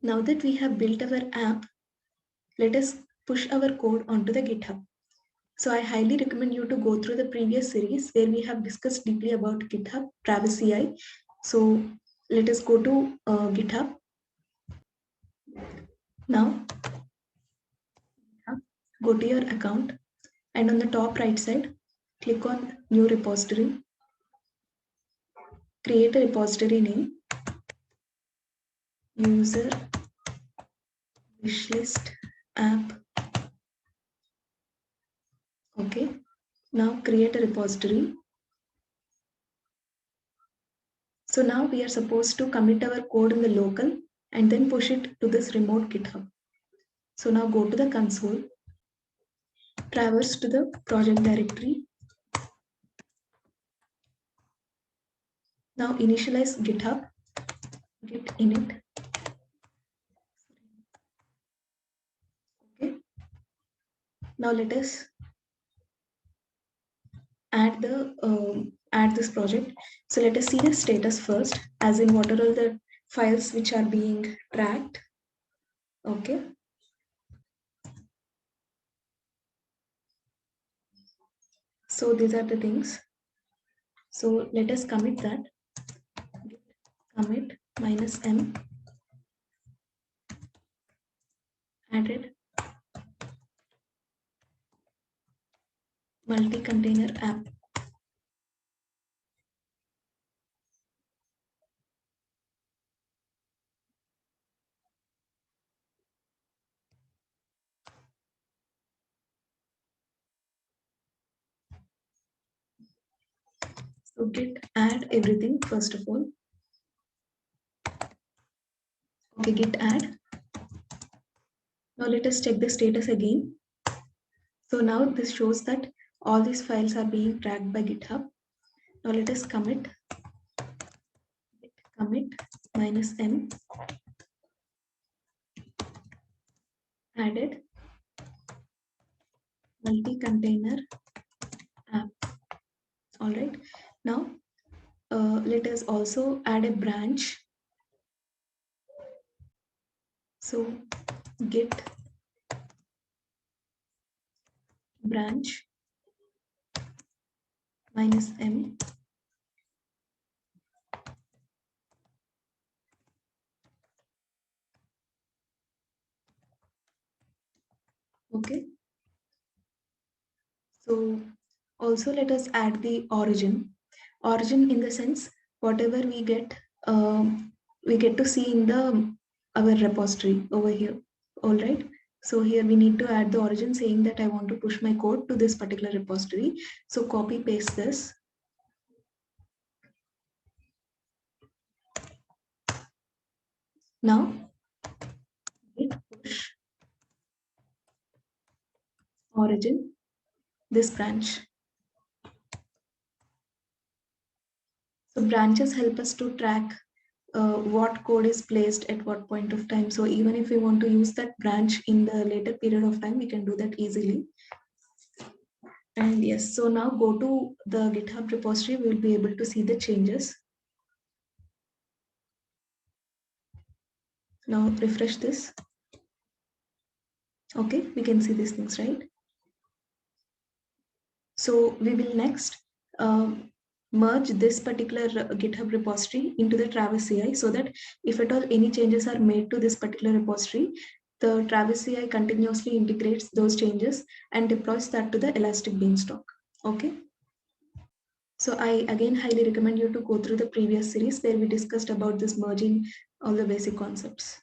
Now that we have built our app, let us push our code onto the GitHub. So I highly recommend you to go through the previous series where we have discussed deeply about GitHub, Travis CI. So let us go to GitHub. Now, go to your account and on the top right side, click on New Repository. Create a repository name, User Wishlist App. Okay. Now create a repository. So now we are supposed to commit our code in the local and then push it to this remote GitHub. So now go to the console, traverse to the project directory. Now initialize GitHub, git init. Okay. Now let us add this project. So let us see the status first, as in what are all the files which are being tracked. Okay. So these are the things. So let us commit that. Commit -m added multi-container app. So git add everything first of all. Okay, git add. Now let us check the status again. So now this shows that all these files are being tracked by GitHub. Now let us commit -m added multi-container app. All right. Now let us also add a branch. So git branch -m okay. So also let us add the origin in the sense whatever we get to see in the our repository over here. All right. So here we need to add the origin saying that I want to push my code to this particular repository. So copy paste this. Now git push origin this branch. So branches help us to track what code is placed at what point of time. So even if we want to use that branch in the later period of time, we can do that easily. And yes, so now go to the GitHub repository, we will be able to see the changes. Now refresh this. Okay, we can see these things, right? So we will next merge this particular GitHub repository into the Travis CI so that if at all any changes are made to this particular repository, the Travis CI continuously integrates those changes and deploys that to the Elastic Beanstalk. Okay. So I again highly recommend you to go through the previous series where we discussed about this merging all the basic concepts.